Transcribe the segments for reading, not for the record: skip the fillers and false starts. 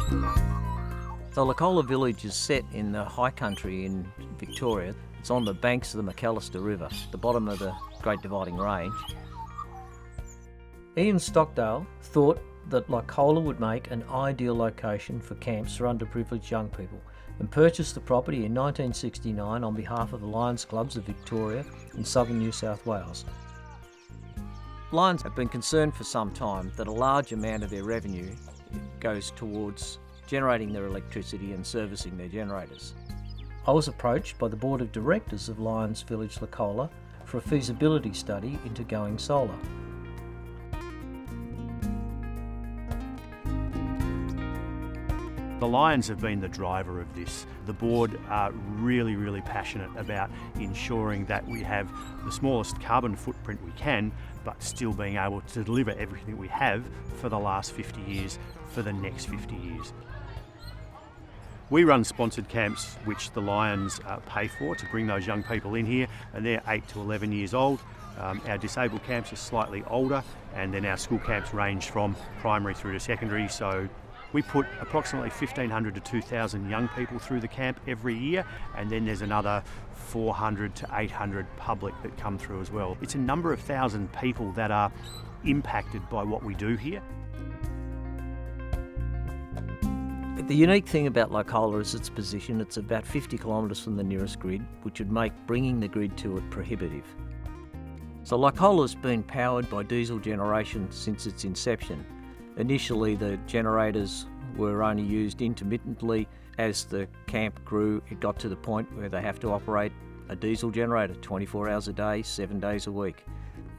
So Licola village is set in the high country in Victoria. It's on the banks of the McAllister River, the bottom of the Great Dividing Range. Ian Stockdale thought that Licola would make an ideal location for camps for underprivileged young people and purchased the property in 1969 on behalf of the Lions Clubs of Victoria in southern New South Wales. Lions have been concerned for some time that a large amount of their revenue goes towards generating their electricity and servicing their generators. I was approached by the Board of Directors of Lions Village Licola for a feasibility study into going solar. The Lions have been the driver of this. The board are really passionate about ensuring that we have the smallest carbon footprint we can, but still being able to deliver everything we have for the last 50 years, for the next 50 years. We run sponsored camps which the Lions pay for to bring those young people in here, and they're 8 to 11 years old. Our disabled camps are slightly older, and then our school camps range from primary through to secondary. So we put approximately 1,500 to 2,000 young people through the camp every year, and then there's another 400 to 800 public that come through as well. It's a number of thousand people that are impacted by what we do here. The unique thing about Licola is its position. It's about 50 kilometres from the nearest grid, which would make bringing the grid to it prohibitive. So Licola's been powered by diesel generation since its inception. Initially, the generators were only used intermittently. As the camp grew, it got to the point where they have to operate a diesel generator 24 hours a day, 7 days a week.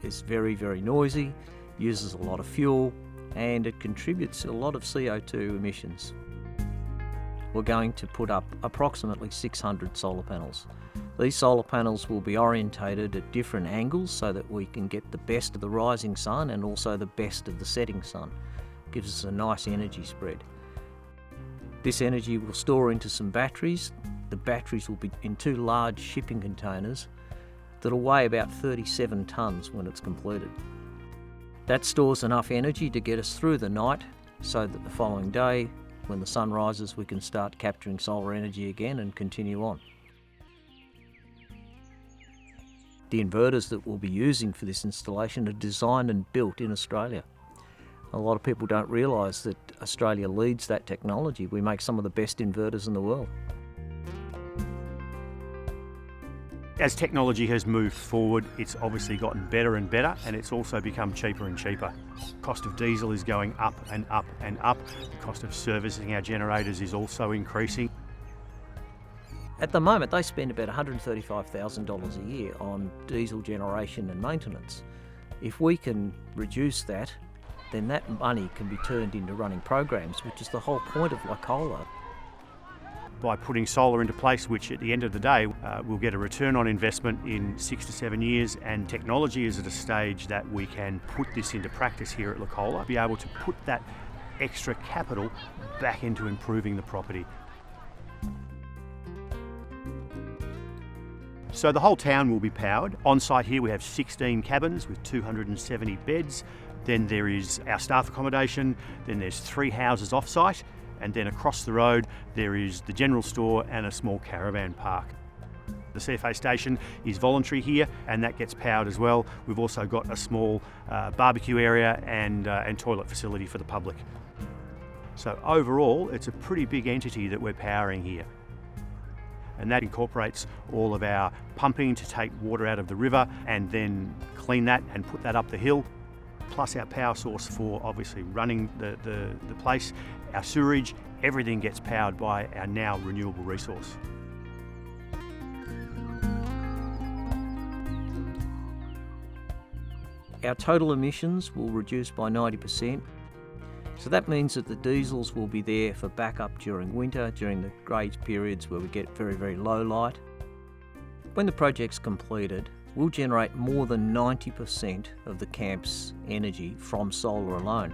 It's very noisy, uses a lot of fuel, and it contributes a lot of CO2 emissions. We're going to put up approximately 600 solar panels. These solar panels will be orientated at different angles so that we can get the best of the rising sun and also the best of the setting sun. Gives us a nice energy spread. This energy will store into some batteries. The batteries will be in 2 large shipping containers that'll weigh about 37 tonnes when it's completed. That stores enough energy to get us through the night so that the following day, when the sun rises, we can start capturing solar energy again and continue on. The inverters that we'll be using for this installation are designed and built in Australia. A lot of people don't realise that Australia leads that technology. We make some of the best inverters in the world. As technology has moved forward, it's obviously gotten better and better, and it's also become cheaper and cheaper. Cost of diesel is going up and up and up. The cost of servicing our generators is also increasing. At the moment, they spend about $135,000 a year on diesel generation and maintenance. If we can reduce that, then that money can be turned into running programs, which is the whole point of Licola. By putting solar into place, which at the end of the day, we'll get a return on investment in 6 to 7 years, and technology is at a stage that we can put this into practice here at Licola, be able to put that extra capital back into improving the property. So the whole town will be powered. On site here we have 16 cabins with 270 beds. Then there is our staff accommodation, then there's 3 houses off-site, and then across the road there is the general store and a small caravan park. The CFA station is voluntary here, and that gets powered as well. We've also got a small barbecue area and toilet facility for the public. So overall, it's a pretty big entity that we're powering here. And that incorporates all of our pumping to take water out of the river and then clean that and put that up the hill, plus our power source for obviously running the place. Our sewerage, everything gets powered by our now renewable resource. Our total emissions will reduce by 90%. So that means that the diesels will be there for backup during winter, during the grey periods where we get very low light. When the project's completed, we'll generate more than 90% of the camp's energy from solar alone.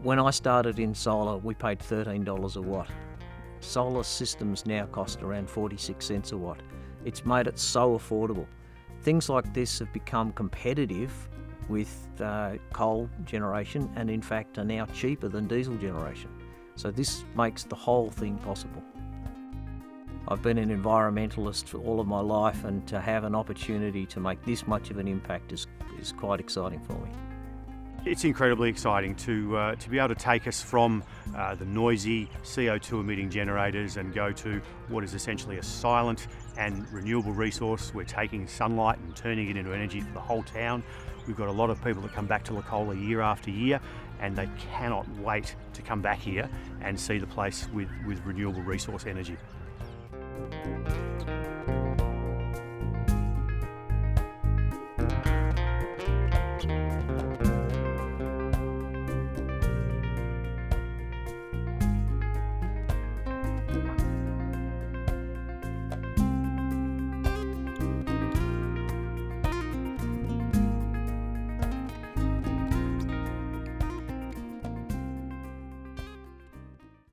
When I started in solar, we paid $13 a watt. Solar systems now cost around 46 cents a watt. It's made it so affordable. Things like this have become competitive with coal generation, and in fact are now cheaper than diesel generation. So this makes the whole thing possible. I've been an environmentalist for all of my life, and to have an opportunity to make this much of an impact is quite exciting for me. It's incredibly exciting to be able to take us from the noisy CO2 emitting generators and go to what is essentially a silent and renewable resource. We're taking sunlight and turning it into energy for the whole town. We've got a lot of people that come back to Licola year after year, and they cannot wait to come back here and see the place with renewable resource energy.